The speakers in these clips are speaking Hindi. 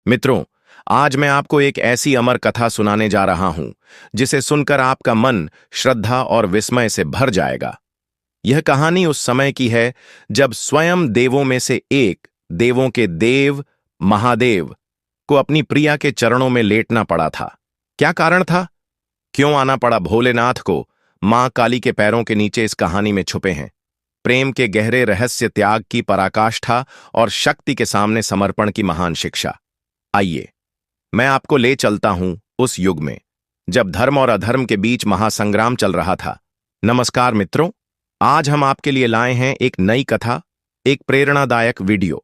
मित्रों, आज मैं आपको एक ऐसी अमर कथा सुनाने जा रहा हूं जिसे सुनकर आपका मन श्रद्धा और विस्मय से भर जाएगा। यह कहानी उस समय की है जब स्वयं देवों में से एक, देवों के देव महादेव को अपनी प्रिया के चरणों में लेटना पड़ा था। क्या कारण था? क्यों आना पड़ा भोलेनाथ को मां काली के पैरों के नीचे इस कहानी में छुपे हैं प्रेम के गहरे रहस्य, त्याग की पराकाष्ठा और शक्ति के सामने समर्पण की महान शिक्षा। आइए, मैं आपको ले चलता हूं उस युग में जब धर्म और अधर्म के बीच महासंग्राम चल रहा था। नमस्कार मित्रों, आज हम आपके लिए लाए हैं एक नई कथा, एक प्रेरणादायक वीडियो।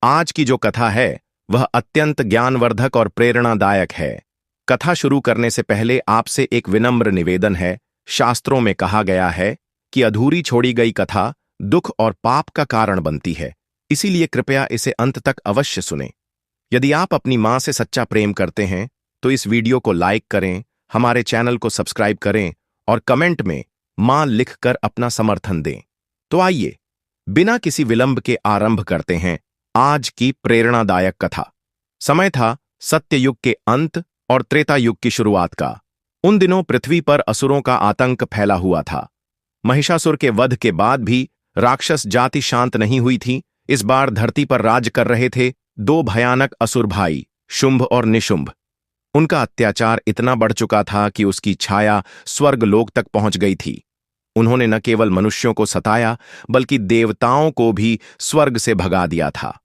आज की जो कथा है वह अत्यंत ज्ञानवर्धक और प्रेरणादायक है। कथा शुरू करने से पहले आपसे एक विनम्र निवेदन है। शास्त्रों में कहा गया है कि अधूरी छोड़ी गई कथा दुख और पाप का कारण बनती है, इसीलिए कृपया इसे अंत तक अवश्य सुनें। यदि आप अपनी मां से सच्चा प्रेम करते हैं तो इस वीडियो को लाइक करें, हमारे चैनल को सब्सक्राइब करें और कमेंट में मां लिखकर अपना समर्थन दें। तो आइए, बिना किसी विलंब के आरंभ करते हैं आज की प्रेरणादायक कथा। समय था सत्ययुग के अंत और त्रेता युग की शुरुआत का। उन दिनों पृथ्वी पर असुरों का आतंक फैला हुआ था। महिषासुर के वध के बाद भी राक्षस जाति शांत नहीं हुई थी। इस बार धरती पर राज कर रहे थे दो भयानक असुर भाई, शुंभ और निशुंभ। उनका अत्याचार इतना बढ़ चुका था कि उसकी छाया स्वर्गलोक तक पहुंच गई थी। उन्होंने न केवल मनुष्यों को सताया बल्कि देवताओं को भी स्वर्ग से भगा दिया था।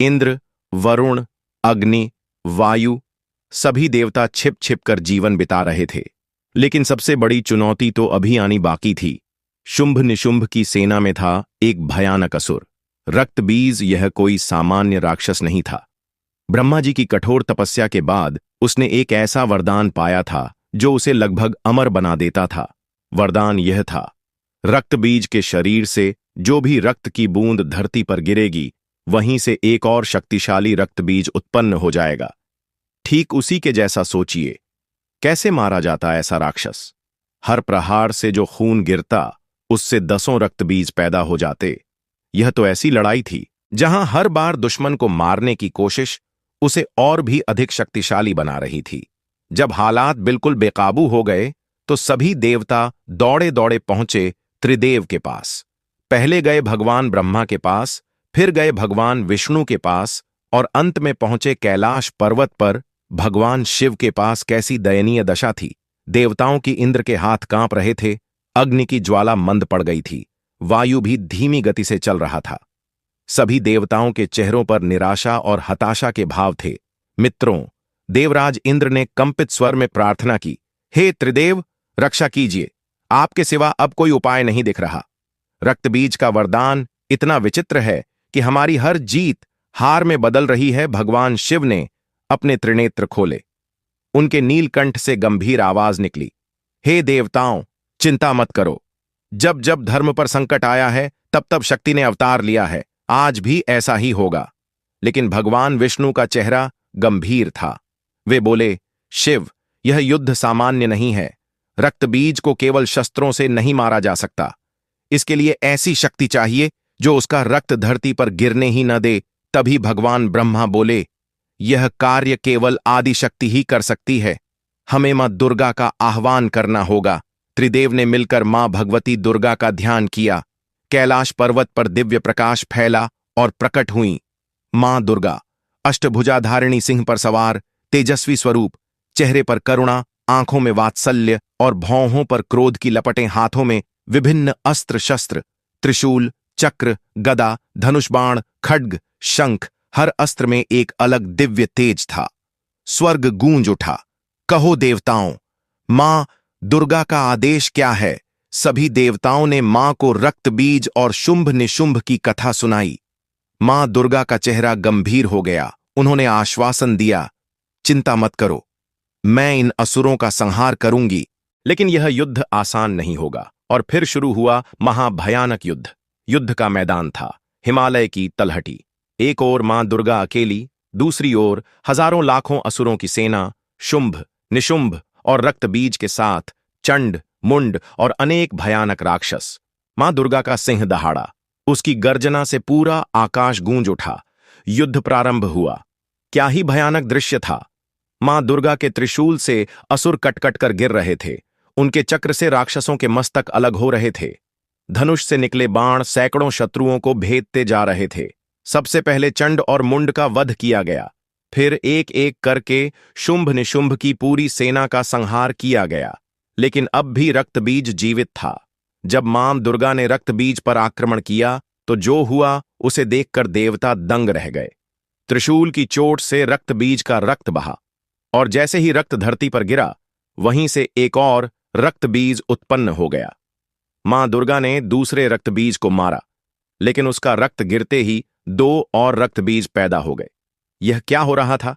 इंद्र, वरुण, अग्नि, वायु, सभी देवता छिप छिप कर जीवन बिता रहे थे। लेकिन सबसे बड़ी चुनौती तो अभी आनी बाकी थी। शुंभ निशुंभ की सेना में था एक भयानक असुर, रक्तबीज। यह कोई सामान्य राक्षस नहीं था। ब्रह्मा जी की कठोर तपस्या के बाद उसने एक ऐसा वरदान पाया था जो उसे लगभग अमर बना देता था। वरदान यह था, रक्तबीज के शरीर से जो भी रक्त की बूंद धरती पर गिरेगी, वहीं से एक और शक्तिशाली रक्तबीज उत्पन्न हो जाएगा। ठीक उसी के जैसा सोचिए, कैसे मारा जाता ऐसा राक्षस? हर प्रहार से जो खून गिरता, उससे 10 रक्तबीज पैदा हो जाते। यह तो ऐसी लड़ाई थी जहां हर बार दुश्मन को मारने की कोशिश उसे और भी अधिक शक्तिशाली बना रही थी। जब हालात बिल्कुल बेकाबू हो गए तो सभी देवता दौड़े दौड़े पहुंचे त्रिदेव के पास। पहले गए भगवान ब्रह्मा के पास, फिर गए भगवान विष्णु के पास और अंत में पहुंचे कैलाश पर्वत पर भगवान शिव के पास। कैसी दयनीय दशा थी! देवताओं की इंद्र के हाथ कांप रहे थे, अग्नि की ज्वाला मंद पड़ गई थी, वायु भी धीमी गति से चल रहा था। सभी देवताओं के चेहरों पर निराशा और हताशा के भाव थे। मित्रों, देवराज इंद्र ने कंपित स्वर में प्रार्थना की, हे त्रिदेव, रक्षा कीजिए, आपके सिवा अब कोई उपाय नहीं दिख रहा। रक्तबीज का वरदान इतना विचित्र है कि हमारी हर जीत हार में बदल रही है। भगवान शिव ने अपने त्रिनेत्र खोले। उनके नीलकंठ से गंभीर आवाज निकली, हे देवताओं, चिंता मत करो। जब जब धर्म पर संकट आया है तब तब शक्ति ने अवतार लिया है, आज भी ऐसा ही होगा। लेकिन भगवान विष्णु का चेहरा गंभीर था। वे बोले, शिव, यह युद्ध सामान्य नहीं है। रक्तबीज को केवल शस्त्रों से नहीं मारा जा सकता। इसके लिए ऐसी शक्ति चाहिए जो उसका रक्त धरती पर गिरने ही न दे। तभी भगवान ब्रह्मा बोले, यह कार्य केवल आदि शक्ति ही कर सकती है। हमें मां दुर्गा का आह्वान करना होगा। त्रिदेव ने मिलकर मां भगवती दुर्गा का ध्यान किया। कैलाश पर्वत पर दिव्य प्रकाश फैला और प्रकट हुई मां दुर्गा, अष्टभुजाधारिणी सिंह पर सवार, तेजस्वी स्वरूप, चेहरे पर करुणा, आंखों में वात्सल्य और भौहों पर क्रोध की लपटें। हाथों में विभिन्न अस्त्र शस्त्र, त्रिशूल, चक्र, गदा, धनुष बाण, खड्ग, शंख, हर अस्त्र में एक अलग दिव्य तेज था। स्वर्ग गूंज उठा, कहो देवताओं, मां दुर्गा का आदेश क्या है? सभी देवताओं ने मां को रक्तबीज और शुंभ निशुंभ की कथा सुनाई। मां दुर्गा का चेहरा गंभीर हो गया। उन्होंने आश्वासन दिया, चिंता मत करो, मैं इन असुरों का संहार करूंगी। लेकिन यह युद्ध आसान नहीं होगा और फिर शुरू हुआ महाभयानक युद्ध। युद्ध का मैदान था हिमालय की तलहटी। एक ओर मां दुर्गा अकेली, दूसरी ओर हजारों लाखों असुरों की सेना, शुंभ, निशुंभ और रक्तबीज के साथ चंड, मुंड और अनेक भयानक राक्षस। मां दुर्गा का सिंह दहाड़ा, उसकी गर्जना से पूरा आकाश गूंज उठा। युद्ध प्रारंभ हुआ। क्या ही भयानक दृश्य था। मां दुर्गा के त्रिशूल से असुर कटकट कर गिर रहे थे। उनके चक्र से राक्षसों के मस्तक अलग हो रहे थे। धनुष से निकले बाण सैकड़ों शत्रुओं को भेदते जा रहे थे। सबसे पहले चंड और मुंड का वध किया गया। फिर एक एक करके शुंभ निशुंभ की पूरी सेना का संहार किया गया। लेकिन अब भी रक्तबीज जीवित था। जब मां दुर्गा ने रक्तबीज पर आक्रमण किया तो जो हुआ उसे देखकर देवता दंग रह गए। त्रिशूल की चोट से रक्तबीज का रक्त बहा, और जैसे ही रक्त धरती पर गिरा, वहीं से एक और रक्तबीज उत्पन्न हो गया। मां दुर्गा ने दूसरे रक्तबीज को मारा, लेकिन उसका रक्त गिरते ही दो और रक्तबीज पैदा हो गए। यह क्या हो रहा था?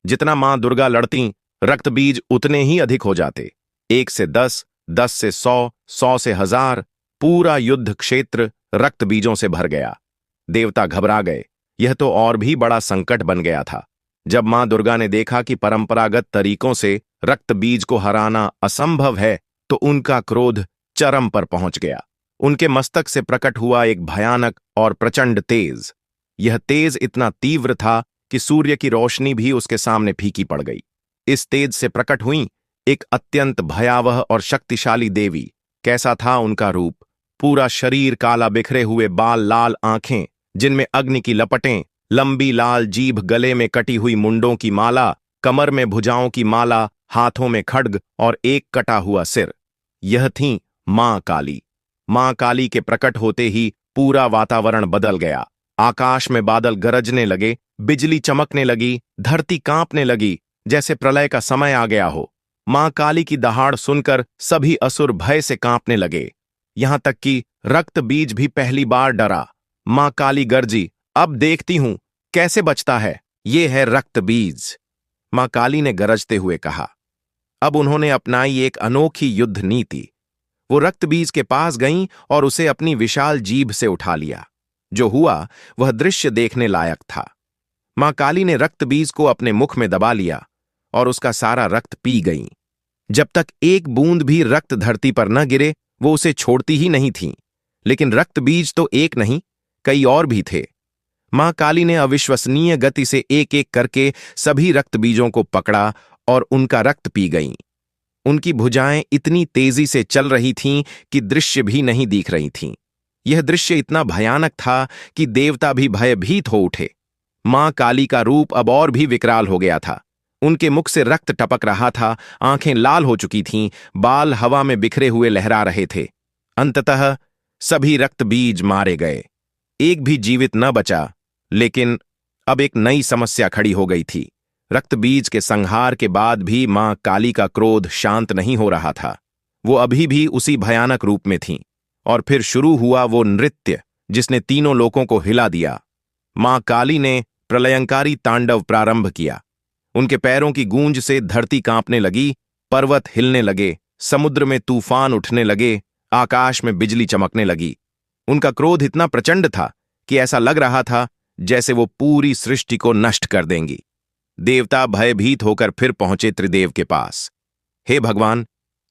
जितना मां दुर्गा लड़ती, रक्तबीज उतने ही अधिक हो जाते। 1 से 10, 10 से 100, 100 से 1000, पूरा युद्ध क्षेत्र रक्तबीजों से भर गया। देवता घबरा गए। यह तो और भी बड़ा संकट बन गया था। जब मां दुर्गा ने देखा कि परंपरागत तरीकों से रक्तबीज को हराना असंभव है, तो उनका क्रोध चरम पर पहुंच गया। उनके मस्तक से प्रकट हुआ एक भयानक और प्रचंड तेज। यह तेज इतना तीव्र था कि सूर्य की रोशनी भी उसके सामने फीकी पड़ गई। इस तेज से प्रकट हुई एक अत्यंत भयावह और शक्तिशाली देवी। कैसा था उनका रूप? पूरा शरीर काला, बिखरे हुए बाल, लाल आंखें जिनमें अग्नि की लपटें, लंबी लाल जीभ, गले में कटी हुई मुंडों की माला, कमर में भुजाओं की माला, हाथों में खड्ग और एक कटा हुआ सिर। यह थीं मां काली। मां काली के प्रकट होते ही पूरा वातावरण बदल गया। आकाश में बादल गरजने लगे, बिजली चमकने लगी, धरती कांपने लगी, जैसे प्रलय का समय आ गया हो। मां काली की दहाड़ सुनकर सभी असुर भय से कांपने लगे। यहां तक कि रक्तबीज भी पहली बार डरा। मां काली गर्जी, अब देखती हूं कैसे बचता है। ये है रक्तबीज। मां काली ने गरजते हुए कहा। अब उन्होंने अपनाई एक अनोखी युद्ध नीति। वो रक्तबीज के पास गईं और उसे अपनी विशाल जीभ से उठा लिया। जो हुआ वह दृश्य देखने लायक था। मां काली ने रक्तबीज को अपने मुख में दबा लिया और उसका सारा रक्त पी गईं। जब तक एक बूंद भी रक्त धरती पर न गिरे, वो उसे छोड़ती ही नहीं थीं। लेकिन रक्तबीज तो एक नहीं, कई और भी थे। मां काली ने अविश्वसनीय गति से एक एक करके सभी रक्तबीजों को पकड़ा और उनका रक्त पी गईं। उनकी भुजाएं इतनी तेजी से चल रही थीं कि दृश्य भी नहीं दिख रही थीं। यह दृश्य इतना भयानक था कि देवता भी भयभीत हो उठे। मां काली का रूप अब और भी विकराल हो गया था। उनके मुख से रक्त टपक रहा था, आंखें लाल हो चुकी थीं, बाल हवा में बिखरे हुए लहरा रहे थे। अंततः सभी रक्तबीज मारे गए। एक भी जीवित न बचा। लेकिन अब एक नई समस्या खड़ी हो गई थी। रक्तबीज के संहार के बाद भी मां काली का क्रोध शांत नहीं हो रहा था। वो अभी भी उसी भयानक रूप में थीं। और फिर शुरू हुआ वो नृत्य जिसने तीनों लोकों को हिला दिया। मां काली ने प्रलयंकारी तांडव प्रारंभ किया। उनके पैरों की गूंज से धरती कांपने लगी, पर्वत हिलने लगे, समुद्र में तूफान उठने लगे, आकाश में बिजली चमकने लगी। उनका क्रोध इतना प्रचंड था कि ऐसा लग रहा था जैसे वो पूरी सृष्टि को नष्ट कर देंगी। देवता भयभीत होकर फिर पहुंचे त्रिदेव के पास। हे भगवान,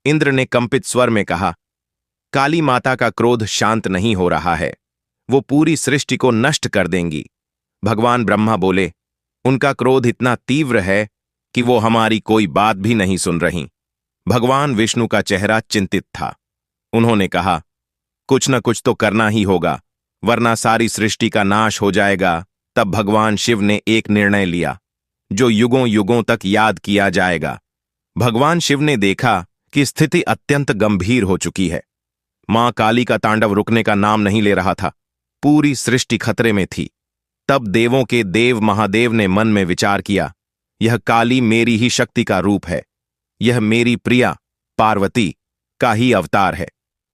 इंद्र ने कंपित स्वर में कहा, काली माता का क्रोध शांत नहीं हो रहा है। वो पूरी सृष्टि को नष्ट कर देंगी। भगवान ब्रह्मा बोले, उनका क्रोध इतना तीव्र है कि वो हमारी कोई बात भी नहीं सुन रही। भगवान विष्णु का चेहरा चिंतित था। उन्होंने कहा, कुछ न कुछ तो करना ही होगा, वरना सारी सृष्टि का नाश हो जाएगा। तब भगवान शिव ने एक निर्णय लिया जो युगों युगों तक याद किया जाएगा। भगवान शिव ने देखा कि स्थिति अत्यंत गंभीर हो चुकी है। मां काली का तांडव रुकने का नाम नहीं ले रहा था। पूरी सृष्टि खतरे में थी। तब देवों के देव महादेव ने मन में विचार किया, यह काली मेरी ही शक्ति का रूप है। यह मेरी प्रिया पार्वती का ही अवतार है।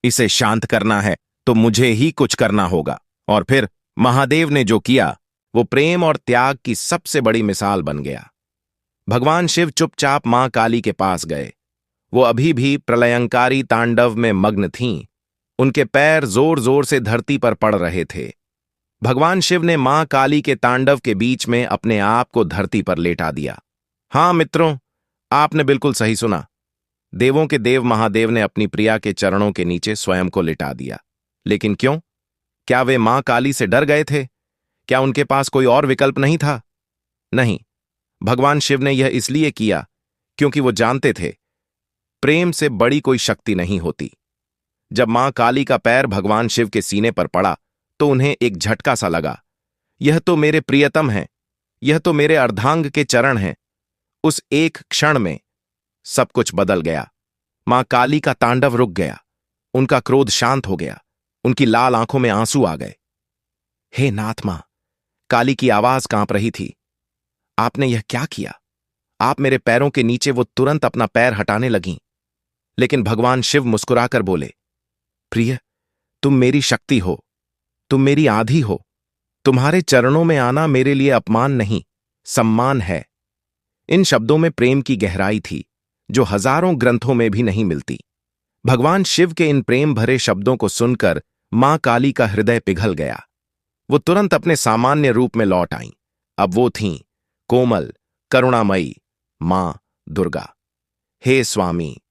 इसे शांत करना है तो मुझे ही कुछ करना होगा। और फिर महादेव ने जो किया वो प्रेम और त्याग की सबसे बड़ी मिसाल बन गया। भगवान शिव चुपचाप मां काली के पास गए। वो अभी भी प्रलयंकारी तांडव में मग्न थीं। उनके पैर जोर जोर से धरती पर पड़ रहे थे। भगवान शिव ने मां काली के तांडव के बीच में अपने आप को धरती पर लेटा दिया। हां मित्रों, आपने बिल्कुल सही सुना। देवों के देव महादेव ने अपनी प्रिया के चरणों के नीचे स्वयं को लिटा दिया। लेकिन क्यों? क्या वे मां काली से डर गए थे? क्या उनके पास कोई और विकल्प नहीं था? नहीं, भगवान शिव ने यह इसलिए किया क्योंकि वो जानते थे प्रेम से बड़ी कोई शक्ति नहीं होती। जब मां काली का पैर भगवान शिव के सीने पर पड़ा तो उन्हें एक झटका सा लगा। यह तो मेरे प्रियतम हैं, यह तो मेरे अर्धांग के चरण हैं। उस एक क्षण में सब कुछ बदल गया। मां काली का तांडव रुक गया, उनका क्रोध शांत हो गया, उनकी लाल आंखों में आंसू आ गए। हे नाथ मां, काली की आवाज कांप रही थी। आपने यह क्या किया? आप मेरे पैरों के नीचे। वो तुरंत अपना पैर हटाने लगीं। लेकिन भगवान शिव मुस्कुराकर बोले, प्रिय, तुम मेरी शक्ति हो, तुम मेरी आधी हो। तुम्हारे चरणों में आना मेरे लिए अपमान नहीं, सम्मान है। इन शब्दों में प्रेम की गहराई थी जो हजारों ग्रंथों में भी नहीं मिलती। भगवान शिव के इन प्रेम भरे शब्दों को सुनकर मां काली का हृदय पिघल गया। वो तुरंत अपने सामान्य रूप में लौट आईं। अब वो थीं कोमल, करुणामयी मां दुर्गा। हे स्वामी,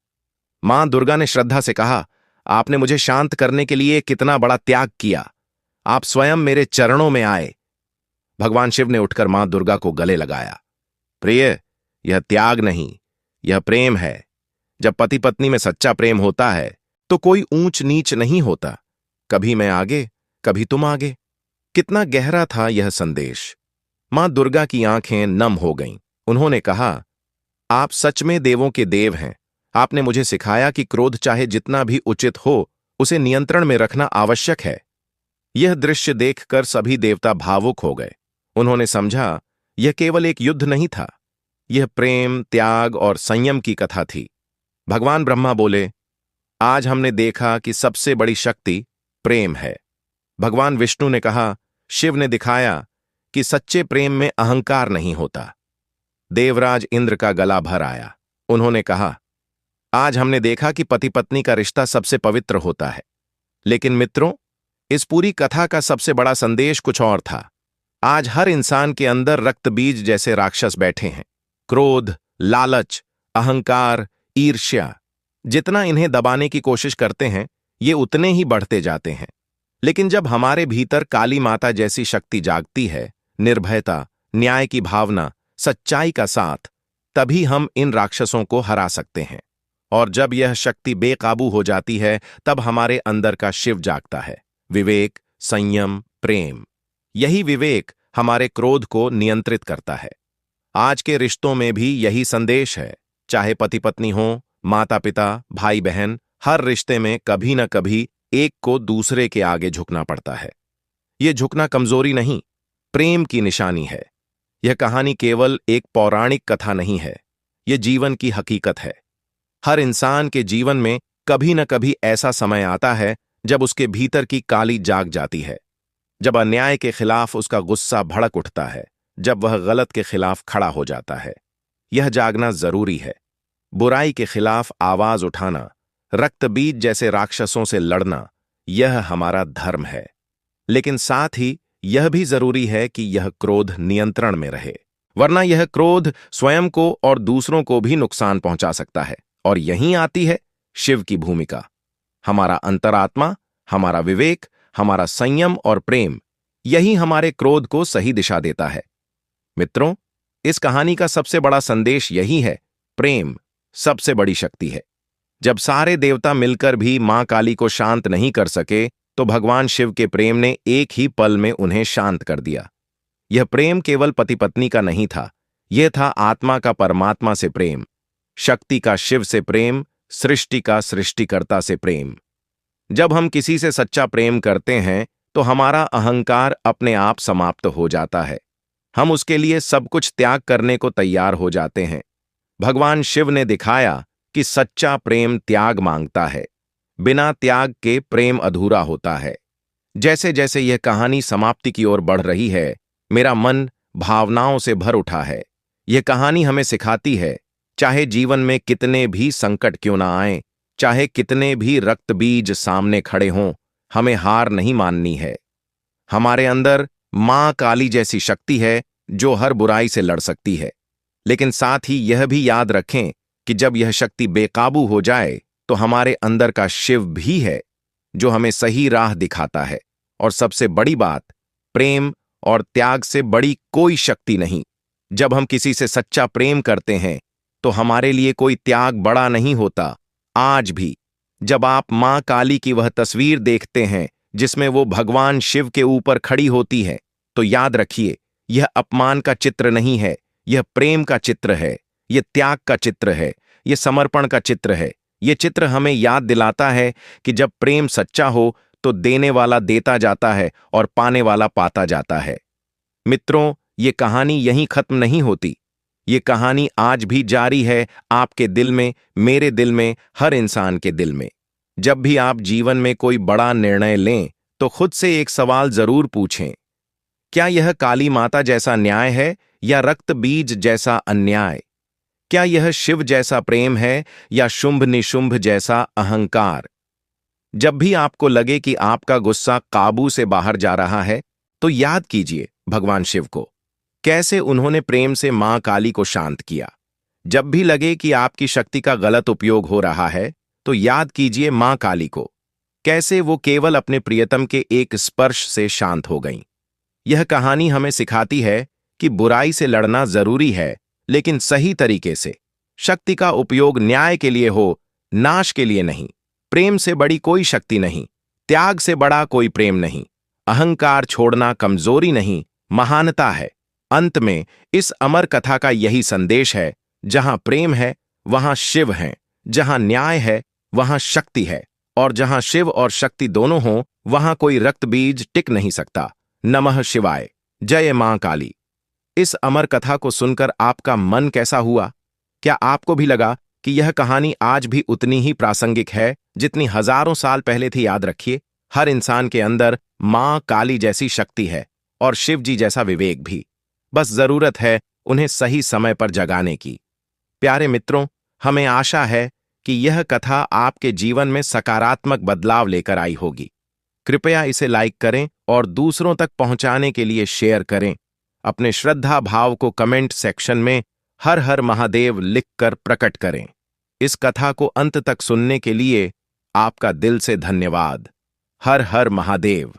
मां दुर्गा ने श्रद्धा से कहा, आपने मुझे शांत करने के लिए कितना बड़ा त्याग किया। आप स्वयं मेरे चरणों में आए। भगवान शिव ने उठकर मां दुर्गा को गले लगाया। प्रिय, यह त्याग नहीं, यह प्रेम है। जब पति पत्नी में सच्चा प्रेम होता है तो कोई ऊंच नीच नहीं होता। कभी मैं आगे, कभी तुम आगे। कितना गहरा था यह संदेश। मां दुर्गा की आंखें नम हो गईं। उन्होंने कहा, आप सच में देवों के देव हैं। आपने मुझे सिखाया कि क्रोध चाहे जितना भी उचित हो, उसे नियंत्रण में रखना आवश्यक है। यह दृश्य देखकर सभी देवता भावुक हो गए। उन्होंने समझा यह केवल एक युद्ध नहीं था, यह प्रेम, त्याग और संयम की कथा थी। भगवान ब्रह्मा बोले, आज हमने देखा कि सबसे बड़ी शक्ति प्रेम है। भगवान विष्णु ने कहा, शिव ने दिखाया कि सच्चे प्रेम में अहंकार नहीं होता। देवराज इंद्र का गला भर आया। उन्होंने कहा, आज हमने देखा कि पति पत्नी का रिश्ता सबसे पवित्र होता है। लेकिन मित्रों, इस पूरी कथा का सबसे बड़ा संदेश कुछ और था। आज हर इंसान के अंदर रक्त बीज जैसे राक्षस बैठे हैं। क्रोध, लालच, अहंकार, ईर्ष्या। जितना इन्हें दबाने की कोशिश करते हैं, ये उतने ही बढ़ते जाते हैं। लेकिन जब हमारे भीतर काली माता जैसी शक्ति जागती है, निर्भयता, न्याय की भावना, सच्चाई का साथ, तभी हम इन राक्षसों को हरा सकते हैं। और जब यह शक्ति बेकाबू हो जाती है, तब हमारे अंदर का शिव जागता है। विवेक, संयम, प्रेम। यही विवेक हमारे क्रोध को नियंत्रित करता है। आज के रिश्तों में भी यही संदेश है। चाहे पति पत्नी हो, माता पिता, भाई बहन, हर रिश्ते में कभी न कभी एक को दूसरे के आगे झुकना पड़ता है। यह झुकना कमजोरी नहीं, प्रेम की निशानी है। यह कहानी केवल एक पौराणिक कथा नहीं है, यह जीवन की हकीकत है। हर इंसान के जीवन में कभी न कभी ऐसा समय आता है जब उसके भीतर की काली जाग जाती है, जब अन्याय के खिलाफ उसका गुस्सा भड़क उठता है, जब वह गलत के खिलाफ खड़ा हो जाता है। यह जागना जरूरी है। बुराई के खिलाफ आवाज उठाना, रक्त बीज जैसे राक्षसों से लड़ना, यह हमारा धर्म है। लेकिन साथ ही यह भी जरूरी है कि यह क्रोध नियंत्रण में रहे, वरना यह क्रोध स्वयं को और दूसरों को भी नुकसान पहुंचा सकता है। और यहीं आती है शिव की भूमिका। हमारा अंतरात्मा, हमारा विवेक, हमारा संयम और प्रेम, यही हमारे क्रोध को सही दिशा देता है। मित्रों, इस कहानी का सबसे बड़ा संदेश यही है, प्रेम सबसे बड़ी शक्ति है। जब सारे देवता मिलकर भी मां काली को शांत नहीं कर सके, तो भगवान शिव के प्रेम ने एक ही पल में उन्हें शांत कर दिया। यह प्रेम केवल पति पत्नी का नहीं था, यह था आत्मा का परमात्मा से प्रेम, शक्ति का शिव से प्रेम, सृष्टि का सृष्टिकर्ता से प्रेम। जब हम किसी से सच्चा प्रेम करते हैं तो हमारा अहंकार अपने आप समाप्त हो जाता है। हम उसके लिए सब कुछ त्याग करने को तैयार हो जाते हैं। भगवान शिव ने दिखाया कि सच्चा प्रेम त्याग मांगता है। बिना त्याग के प्रेम अधूरा होता है। जैसे जैसे यह कहानी समाप्ति की ओर बढ़ रही है, मेरा मन भावनाओं से भर उठा है। यह कहानी हमें सिखाती है, चाहे जीवन में कितने भी संकट क्यों ना आए, चाहे कितने भी रक्त बीज सामने खड़े हों, हमें हार नहीं माननी है। हमारे अंदर मां काली जैसी शक्ति है जो हर बुराई से लड़ सकती है। लेकिन साथ ही यह भी याद रखें कि जब यह शक्ति बेकाबू हो जाए तो हमारे अंदर का शिव भी है जो हमें सही राह दिखाता है। और सबसे बड़ी बात, प्रेम और त्याग से बड़ी कोई शक्ति नहीं। जब हम किसी से सच्चा प्रेम करते हैं तो हमारे लिए कोई त्याग बड़ा नहीं होता। आज भी जब आप मां काली की वह तस्वीर देखते हैं जिसमें वो भगवान शिव के ऊपर खड़ी होती है, तो याद रखिए, यह अपमान का चित्र नहीं है, यह प्रेम का चित्र है, यह त्याग का चित्र है, यह समर्पण का चित्र है। यह चित्र हमें याद दिलाता है कि जब प्रेम सच्चा हो तो देने वाला देता जाता है और पाने वाला पाता जाता है। मित्रों, ये कहानी यहीं खत्म नहीं होती। ये कहानी आज भी जारी है, आपके दिल में, मेरे दिल में, हर इंसान के दिल में। जब भी आप जीवन में कोई बड़ा निर्णय लें तो खुद से एक सवाल जरूर पूछें, क्या यह काली माता जैसा न्याय है या रक्त बीज जैसा अन्याय? क्या यह शिव जैसा प्रेम है या शुंभ निशुंभ जैसा अहंकार? जब भी आपको लगे कि आपका गुस्सा काबू से बाहर जा रहा है, तो याद कीजिए भगवान शिव को, कैसे उन्होंने प्रेम से मां काली को शांत किया। जब भी लगे कि आपकी शक्ति का गलत उपयोग हो रहा है, तो याद कीजिए मां काली को, कैसे वो केवल अपने प्रियतम के एक स्पर्श से शांत हो गईं। यह कहानी हमें सिखाती है कि बुराई से लड़ना जरूरी है, लेकिन सही तरीके से। शक्ति का उपयोग न्याय के लिए हो, नाश के लिए नहीं। प्रेम से बड़ी कोई शक्ति नहीं, त्याग से बड़ा कोई प्रेम नहीं। अहंकार छोड़ना कमजोरी नहीं, महानता है। अंत में इस अमर कथा का यही संदेश है, जहां प्रेम है वहां शिव हैं, जहां न्याय है वहां शक्ति है, और जहां शिव और शक्ति दोनों हों वहां कोई रक्त बीज टिक नहीं सकता। नमः शिवाय। जय मां काली। इस अमर कथा को सुनकर आपका मन कैसा हुआ? क्या आपको भी लगा कि यह कहानी आज भी उतनी ही प्रासंगिक है जितनी हजारों साल पहले थी? याद रखिए, हर इंसान के अंदर मां काली जैसी शक्ति है और शिव जी जैसा विवेक भी। बस जरूरत है उन्हें सही समय पर जगाने की। प्यारे मित्रों, हमें आशा है कि यह कथा आपके जीवन में सकारात्मक बदलाव लेकर आई होगी। कृपया इसे लाइक करें और दूसरों तक पहुंचाने के लिए शेयर करें। अपने श्रद्धा भाव को कमेंट सेक्शन में हर हर महादेव लिखकर प्रकट करें। इस कथा को अंत तक सुनने के लिए आपका दिल से धन्यवाद। हर हर महादेव।